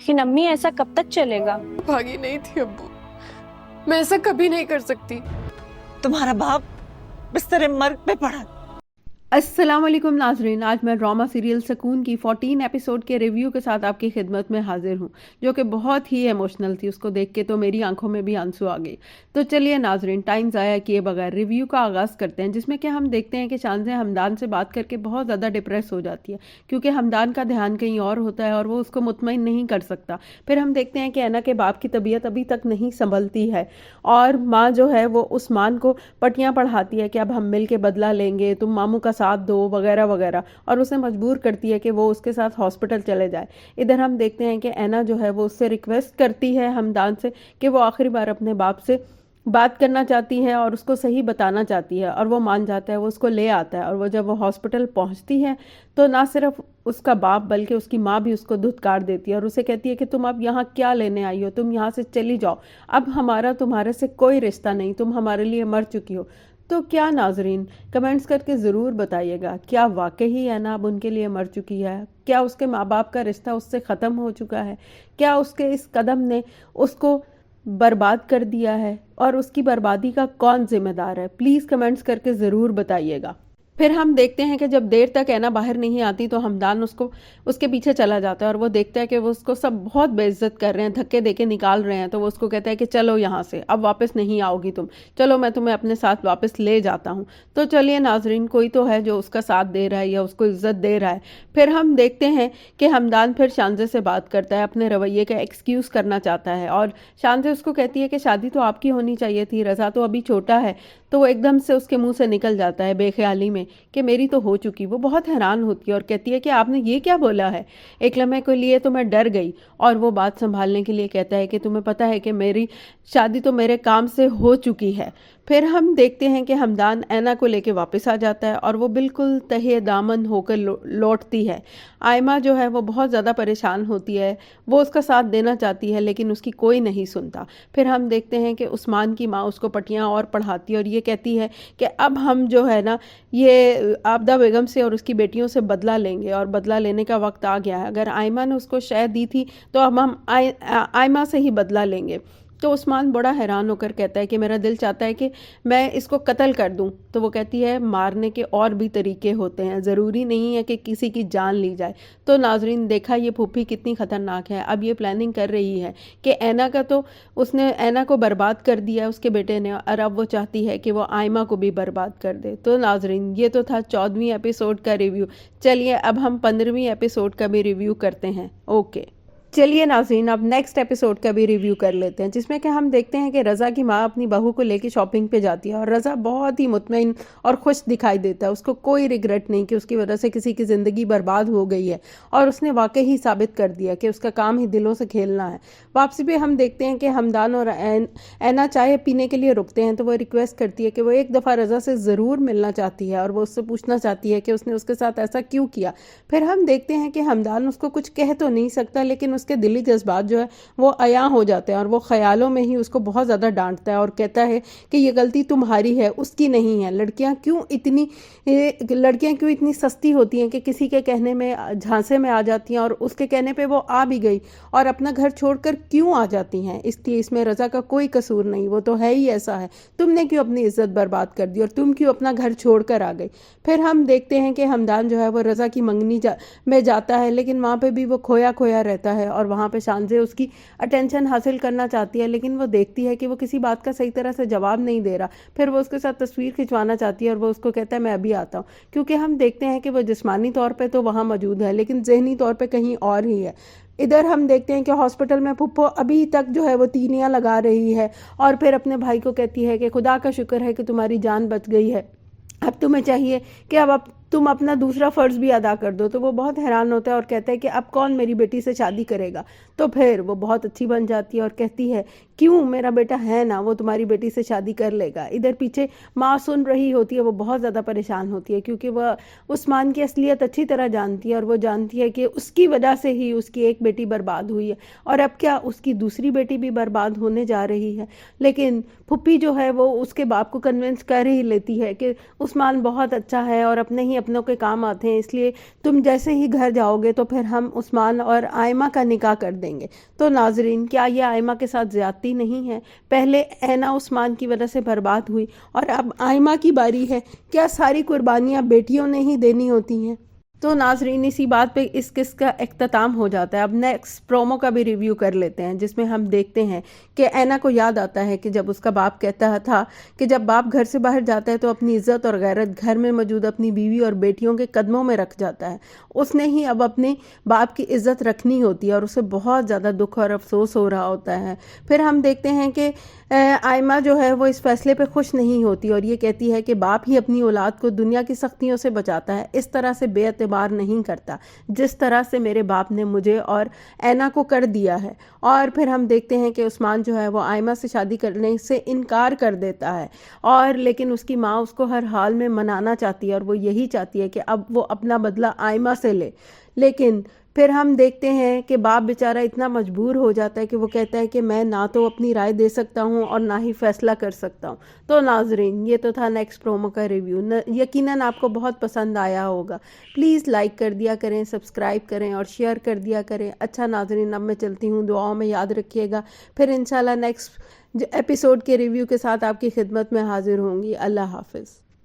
लेकिन अम्मी ऐसा कब तक चलेगा? भागी नहीं थी अब्बू, मैं ऐसा कभी नहीं कर सकती। तुम्हारा बाप बिस्तर मर्ग पे पड़ा। अस्सलाम वालेकुम नाजरीन, आज मैं ड्रामा सीरियल सुकून की 14 एपिसोड के रिव्यू के साथ आपकी खिदमत में हाजिर हूँ, जो कि बहुत ही इमोशनल थी। उसको देख के तो मेरी आंखों में भी आंसू आ गए। तो चलिए नाजरीन, टाइम ज़ाया किए बगैर रिव्यू का आगाज़ करते हैं, जिसमें कि हम देखते हैं कि शानज़ हमदान से बात करके बहुत ज़्यादा डिप्रेस हो जाती है, क्योंकि हमदान का ध्यान कहीं और होता है और वो उसको मुतमईन नहीं कर सकता। फिर हम देखते हैं कि ऐना के बाप की तबीयत अभी तक नहीं संभलती है और माँ जो है वो उस्मान को पटियाँ पढ़ाती है कि अब हम मिल के बदला लेंगे, तुम मामू का साथ दो वगैरह वगैरह, और उसे मजबूर करती है कि वो उसके साथ हॉस्पिटल चले जाए। इधर हम देखते हैं कि ऐना जो है वो उससे रिक्वेस्ट करती है हमदान से कि वो आखिरी बार अपने बाप से बात करना चाहती है और उसको सही बताना चाहती है, और वो मान जाता है। वो उसको ले आता है और वो जब वो हॉस्पिटल पहुंचती है तो ना सिर्फ उसका बाप बल्कि उसकी माँ भी उसको धुतकार देती है और उसे कहती है कि तुम अब यहाँ क्या लेने आई हो, तुम यहाँ से चली जाओ, अब हमारा तुम्हारे से कोई रिश्ता नहीं, तुम हमारे लिए मर चुकी हो। तो क्या नाजरीन, कमेंट्स करके ज़रूर बताइएगा, क्या वाकई ऐना अब उनके लिए मर चुकी है? क्या उसके माँ बाप का रिश्ता उससे ख़त्म हो चुका है? क्या उसके इस कदम ने उसको बर्बाद कर दिया है, और उसकी बर्बादी का कौन जिम्मेदार है? प्लीज़ कमेंट्स करके ज़रूर बताइएगा। फिर हम देखते हैं कि जब देर तक ऐना बाहर नहीं आती तो हमदान उसको उसके पीछे चला जाता है और वो देखता है कि वो उसको सब बहुत बेइज्जत कर रहे हैं, धक्के देके निकाल रहे हैं। तो वो उसको कहता है कि चलो यहाँ से, अब वापस नहीं आओगी तुम, चलो मैं तुम्हें अपने साथ वापस ले जाता हूँ। तो चलिए नाजरीन, कोई तो है जो उसका साथ दे रहा है या उसको इज्जत दे रहा है। फिर हम देखते हैं कि हमदान फिर शानज़े से बात करता है, अपने रवैये का एक्सक्यूज़ करना चाहता है, और शानज़े उसको कहती है कि शादी तो आपकी होनी चाहिए थी, रज़ा तो अभी छोटा है। तो वो एकदम से उसके मुंह से निकल जाता है बेख्याली में कि मेरी तो हो चुकी। वो बहुत हैरान होती है और कहती है कि आपने ये क्या बोला है? एक लम्हे के लिए तो मैं डर गई। और वो बात संभालने के लिए कहता है कि तुम्हें पता है कि मेरी शादी तो मेरे काम से हो चुकी है। फिर हम देखते हैं कि हमदान ऐना को लेके वापस आ जाता है और वो बिल्कुल तहे दामन होकर लौटती है। आयमा जो है वो बहुत ज़्यादा परेशान होती है, वो उसका साथ देना चाहती है लेकिन उसकी कोई नहीं सुनता। फिर हम देखते हैं कि उस्मान की माँ उसको पटियाँ और पढ़ाती है और ये कहती है कि अब हम जो है ना ये आबदा बेगम से और उसकी बेटियों से बदला लेंगे और बदला लेने का वक्त आ गया है। अगर आयमा ने उसको शय दी थी तो अब हम आयमा से ही बदला लेंगे। तो उस्मान बड़ा हैरान होकर कहता है कि मेरा दिल चाहता है कि मैं इसको कत्ल कर दूं। तो वो कहती है मारने के और भी तरीके होते हैं, ज़रूरी नहीं है कि किसी की जान ली जाए। तो नाजरीन, देखा ये फूफी कितनी ख़तरनाक है। अब ये प्लानिंग कर रही है कि ऐना का तो उसने ऐना को बर्बाद कर दिया उसके बेटे ने, और अब वो चाहती है कि वो आयमा को भी बर्बाद कर दे। तो नाजरीन, ये तो था 14वीं एपिसोड का रिव्यू। चलिए अब हम 15वीं एपिसोड का भी रिव्यू करते हैं। ओके, चलिए नाज़रीन, अब नेक्स्ट एपिसोड का भी रिव्यू कर लेते हैं, जिसमें कि हम देखते हैं कि रज़ा की माँ अपनी बहू को लेकर शॉपिंग पे जाती है और रज़ा बहुत ही मुतमईन और खुश दिखाई देता है। उसको कोई रिग्रेट नहीं कि उसकी वजह से किसी की ज़िंदगी बर्बाद हो गई है, और उसने वाकई ही साबित कर दिया कि उसका काम ही दिलों से खेलना है। वापसी पे हम देखते हैं कि हमदान और ऐना चाय पीने के लिए रुकते हैं, तो वो रिक्वेस्ट करती है कि वो एक दफ़ा रज़ा से ज़रूर मिलना चाहती है और वो उससे पूछना चाहती है कि उसने उसके साथ ऐसा क्यों किया। फिर हम देखते हैं कि हमदान उसको कुछ कह तो नहीं सकता, लेकिन उसके दिली जज्बात जो है वो अया हो जाते हैं और वो ख्यालों में ही उसको बहुत ज़्यादा डांटता है और कहता है कि ये गलती तुम्हारी है, उसकी नहीं है। लड़कियां क्यों इतनी सस्ती होती हैं कि किसी के कहने में झांसे में आ जाती हैं, और उसके कहने पे वो आ भी गई और अपना घर छोड़कर क्यों आ जाती हैं। इसलिए इसमें रज़ा का कोई कसूर नहीं, वो तो है ही ऐसा है। तुमने क्यों अपनी इज्जत बर्बाद कर दी और तुम क्यों अपना घर छोड़ कर आ गई। फिर हम देखते हैं कि हमदान जो है वो रज़ा की मंगनी में जाता है, लेकिन वहाँ पे भी वो खोया खोया रहता है और वहाँ पे शानज़े उसकी अटेंशन हासिल करना चाहती है, लेकिन वो देखती है कि वो किसी बात का सही तरह से जवाब नहीं दे रहा। फिर वो उसके साथ तस्वीर खिंचवाना चाहती है और वो उसको कहता है मैं अभी आता हूँ, क्योंकि हम देखते हैं कि वो जिस्मानी तौर पे तो वहाँ मौजूद है लेकिन ज़हनी तौर पे कहीं और ही है। इधर हम देखते हैं कि हॉस्पिटल में फुप्पो अभी तक जो है वो तीनियाँ लगा रही है और फिर अपने भाई को कहती है कि खुदा का शुक्र है कि तुम्हारी जान बच गई है, अब तुम्हें चाहिए कि अब तुम अपना दूसरा फ़र्ज़ भी अदा कर दो। तो वो बहुत हैरान होता है और कहता है कि अब कौन मेरी बेटी से शादी करेगा। तो फिर वो बहुत अच्छी बन जाती है और कहती है क्यों, मेरा बेटा है ना, वो तुम्हारी बेटी से शादी कर लेगा। इधर पीछे माँ सुन रही होती है, वो बहुत ज़्यादा परेशान होती है क्योंकि वह उस्मान की असलियत अच्छी तरह जानती है और वो जानती है कि उसकी वजह से ही उसकी एक बेटी बर्बाद हुई है और अब क्या उसकी दूसरी बेटी भी बर्बाद होने जा रही है। लेकिन फुप्पी जो है वो उसके बाप को कन्विंस कर ही लेती है कि उस्मान बहुत अच्छा है और अपने ही ہی اپنوں کے کام آتے ہیں، اس لیے تم جیسے ہی گھر جاؤ گے تو پھر ہم عثمان اور آئمہ کا نکاح کر دیں گے۔ تو ناظرین، کیا یہ آئمہ کے ساتھ زیادتی نہیں ہے؟ پہلے اینا عثمان کی وجہ سے برباد ہوئی اور اب آئمہ کی باری ہے، کیا ساری قربانیاں بیٹیوں نے ہی دینی ہوتی ہیں؟ تو ناظرین، اسی بات پہ اس قسط کا اختتام ہو جاتا ہے۔ اب نیکسٹ پرومو کا بھی ریویو کر لیتے ہیں، جس میں ہم دیکھتے ہیں کہ اینا کو یاد آتا ہے کہ جب اس کا باپ کہتا تھا کہ جب باپ گھر سے باہر جاتا ہے تو اپنی عزت اور غیرت گھر میں موجود اپنی بیوی اور بیٹیوں کے قدموں میں رکھ جاتا ہے۔ اس نے ہی اب اپنے باپ کی عزت رکھنی ہوتی ہے اور اسے بہت زیادہ دکھ اور افسوس ہو رہا ہوتا ہے۔ پھر ہم دیکھتے ہیں کہ آئمہ جو ہے وہ اس فیصلے پہ خوش نہیں ہوتی اور یہ کہتی ہے کہ باپ ہی اپنی اولاد کو دنیا کی سختیوں سے بچاتا ہے، اس طرح سے بے اعتبار نہیں کرتا جس طرح سے میرے باپ نے مجھے اور اینا کو کر دیا ہے۔ اور پھر ہم دیکھتے ہیں کہ عثمان جو ہے وہ آئمہ سے شادی کرنے سے انکار کر دیتا ہے، اور لیکن اس کی ماں اس کو ہر حال میں منانا چاہتی ہے اور وہ یہی چاہتی ہے کہ اب وہ اپنا بدلہ آئمہ سے لے۔ لیکن پھر ہم دیکھتے ہیں کہ باپ بیچارہ اتنا مجبور ہو جاتا ہے کہ وہ کہتا ہے کہ میں نہ تو اپنی رائے دے سکتا ہوں اور نہ ہی فیصلہ کر سکتا ہوں۔ تو ناظرین، یہ تو تھا نیکسٹ پرومو کا ریویو، یقیناً آپ کو بہت پسند آیا ہوگا۔ پلیز لائک کر دیا کریں، سبسکرائب کریں اور شیئر کر دیا کریں۔ اچھا ناظرین، اب میں چلتی ہوں، دعاؤں میں یاد رکھیے گا، پھر انشاءاللہ نیکسٹ ایپیسوڈ کے ریویو کے ساتھ آپ کی خدمت میں حاضر ہوں گی۔ اللہ حافظ۔